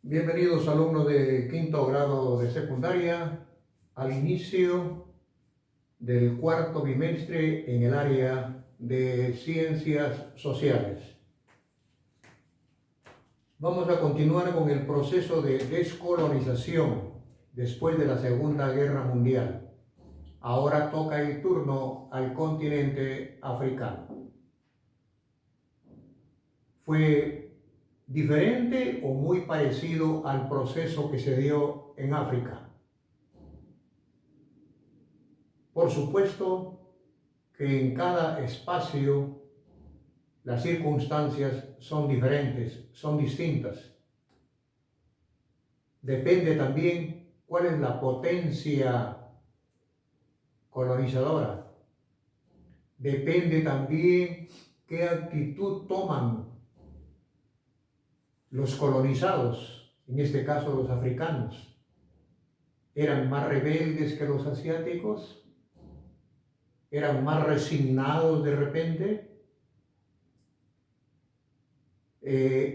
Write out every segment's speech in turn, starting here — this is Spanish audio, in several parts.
Bienvenidos alumnos de quinto grado de secundaria al inicio del cuarto bimestre en el área de ciencias sociales. Vamos a continuar con el proceso de descolonización después de la Segunda Guerra Mundial. Ahora toca el turno al continente africano. Fue diferente o muy parecido al proceso que se dio en África. Por supuesto que en cada espacio las circunstancias son diferentes, son distintas. Depende también cuál es la potencia colonizadora. Depende también qué actitud toman los colonizados, en este caso los africanos. ¿Eran más rebeldes que los asiáticos? ¿Eran más resignados de repente?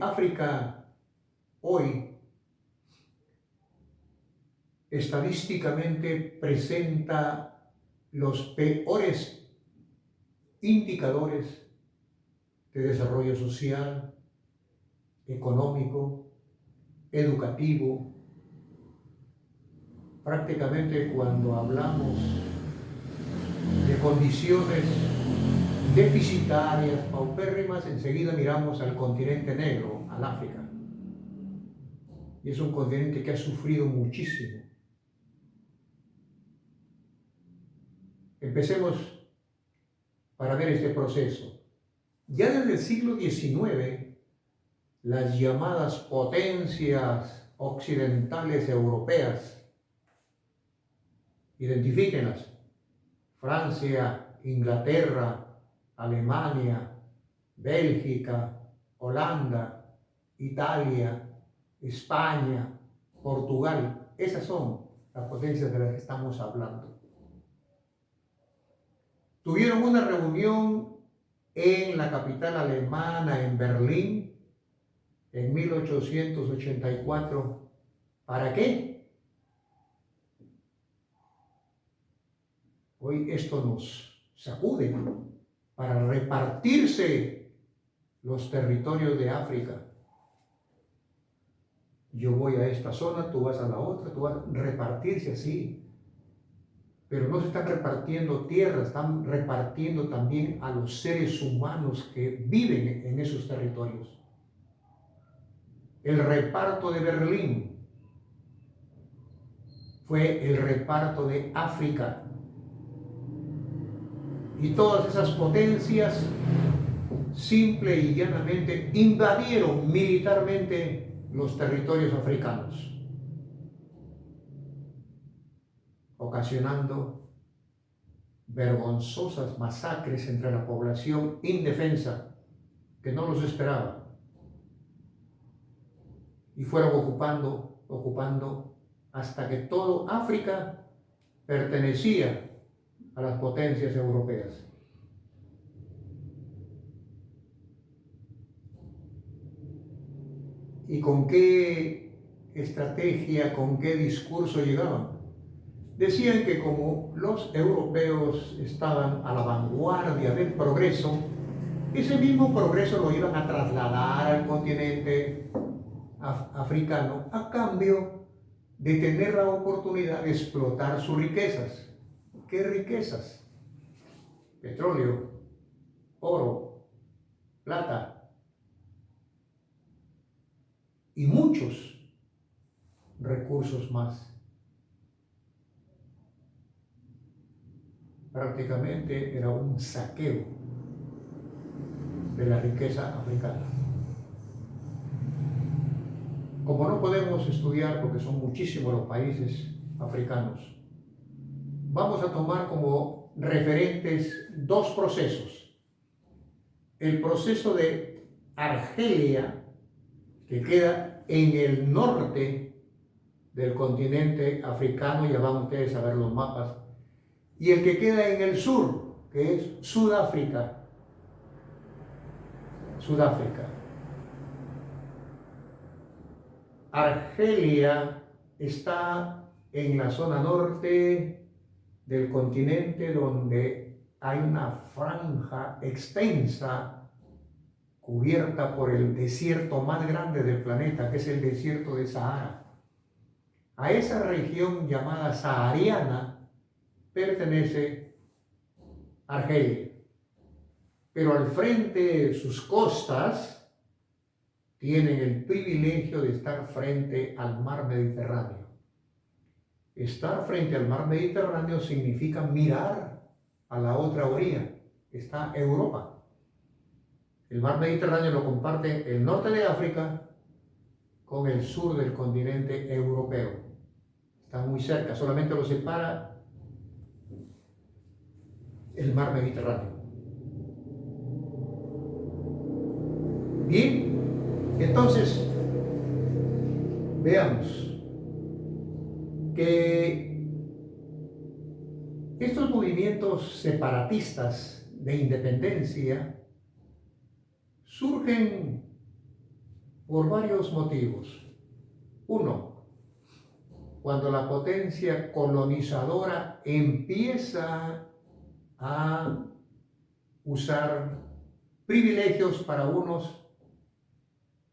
África hoy estadísticamente presenta los peores indicadores de desarrollo social, económico, educativo. Prácticamente cuando hablamos de condiciones deficitarias, paupérrimas, enseguida miramos al continente negro, al África. Y es un continente que ha sufrido muchísimo. Empecemos para ver este proceso. Ya desde el siglo XIX, las llamadas potencias occidentales europeas, identifíquenlas: Francia, Inglaterra, Alemania, Bélgica, Holanda, Italia, España, Portugal. Esas son las potencias de las que estamos hablando. Tuvieron una reunión en la capital alemana, en Berlín, en 1884. ¿Para qué? Hoy esto nos sacude, para repartirse los territorios de África. Yo voy a esta zona, tú vas a la otra, tú vas a repartirse así. Pero no se están repartiendo tierras, están repartiendo también a los seres humanos que viven en esos territorios. El reparto de Berlín fue el reparto de África. Y todas esas potencias simple y llanamente invadieron militarmente los territorios africanos, ocasionando vergonzosas masacres entre la población indefensa que no los esperaba, y fueron ocupando hasta que todo África pertenecía a las potencias europeas. ¿Y con qué estrategia, con qué discurso llegaban? Decían que como los europeos estaban a la vanguardia del progreso, ese mismo progreso lo iban a trasladar al continente africano a cambio de tener la oportunidad de explotar sus riquezas. ¿Qué riquezas? Petróleo, oro, plata y muchos recursos más. Prácticamente era un saqueo de la riqueza africana. Como no podemos estudiar, porque son muchísimos los países africanos, vamos a tomar como referentes dos procesos. El proceso de Argelia, que queda en el norte del continente africano, ya van ustedes a ver los mapas, y el que queda en el sur, que es Sudáfrica. Argelia está en la zona norte del continente, donde hay una franja extensa cubierta por el desierto más grande del planeta, que es el desierto de Sahara. A esa región llamada sahariana pertenece Argelia, pero al frente de sus costas tienen el privilegio de estar frente al mar Mediterráneo. Estar frente al mar Mediterráneo significa mirar a la otra orilla. Está Europa. El mar Mediterráneo lo comparte el norte de África con el sur del continente europeo. Está muy cerca, solamente lo separa el mar Mediterráneo. Bien, entonces veamos que estos movimientos separatistas de independencia surgen por varios motivos. Uno, cuando la potencia colonizadora empieza a usar privilegios para unos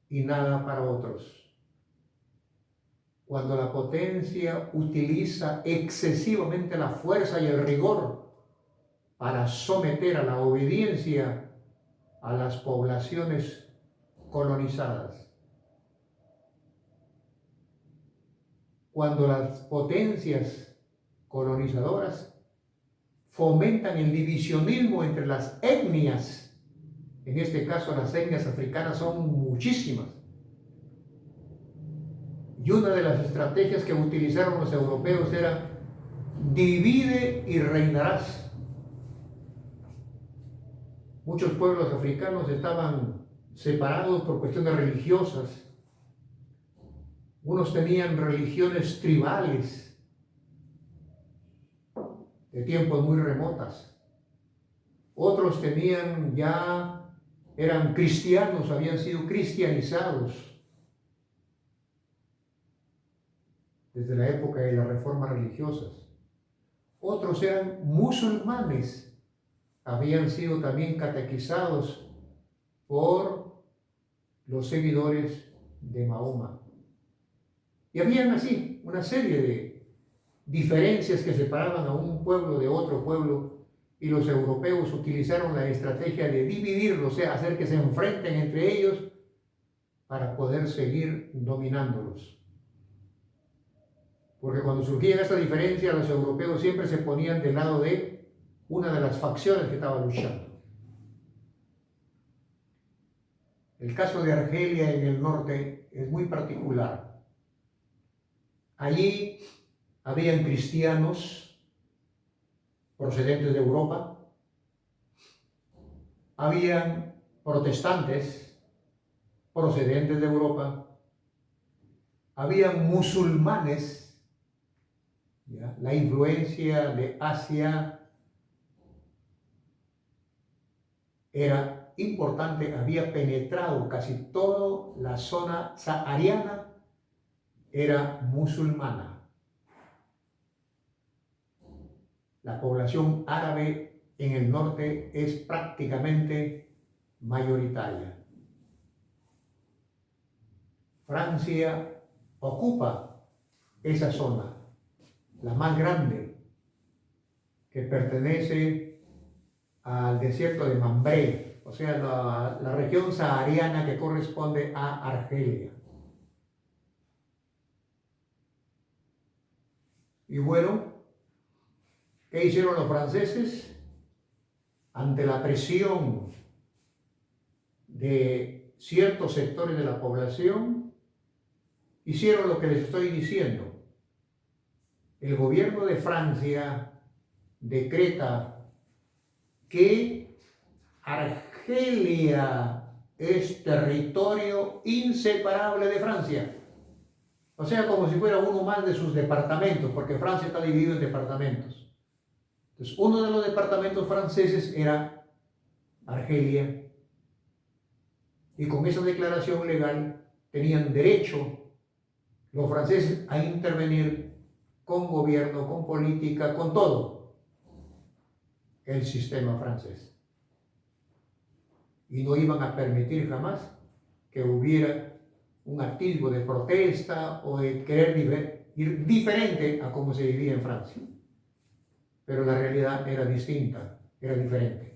y nada para otros. Cuando la potencia utiliza excesivamente la fuerza y el rigor para someter a la obediencia a las poblaciones colonizadas. Cuando las potencias colonizadoras fomentan el divisionismo entre las etnias, en este caso las etnias africanas son muchísimas. Y una de las estrategias que utilizaron los europeos era divide y reinarás. Muchos pueblos africanos estaban separados por cuestiones religiosas. Unos tenían religiones tribales de tiempos muy remotas. Otros eran cristianos, habían sido cristianizados desde la época de las reformas religiosas. Otros eran musulmanes, habían sido también catequizados por los seguidores de Mahoma. Y habían así una serie de diferencias que separaban a un pueblo de otro pueblo, y los europeos utilizaron la estrategia de dividirlos, o sea, hacer que se enfrenten entre ellos para poder seguir dominándolos. Porque cuando surgían estas diferencias, los europeos siempre se ponían del lado de una de las facciones que estaba luchando. El caso de Argelia en el norte es muy particular. Allí habían cristianos procedentes de Europa, habían protestantes procedentes de Europa, habían musulmanes. ¿Ya? La influencia de Asia era importante, había penetrado casi toda la zona sahariana, era musulmana. La población árabe en el norte es prácticamente mayoritaria. Francia ocupa esa zona, la más grande, que pertenece al desierto de Mambré, o sea, la región sahariana que corresponde a Argelia. Y bueno, ¿qué hicieron los franceses? Ante la presión de ciertos sectores de la población, hicieron lo que les estoy diciendo. El gobierno de Francia decreta que Argelia es territorio inseparable de Francia. O sea, como si fuera uno más de sus departamentos, porque Francia está dividido en departamentos. Entonces, uno de los departamentos franceses era Argelia. Y con esa declaración legal tenían derecho los franceses a intervenir con gobierno, con política, con todo el sistema francés. Y no iban a permitir jamás que hubiera un atisbo de protesta o de querer ir diferente a como se vivía en Francia. Pero la realidad era distinta, era diferente.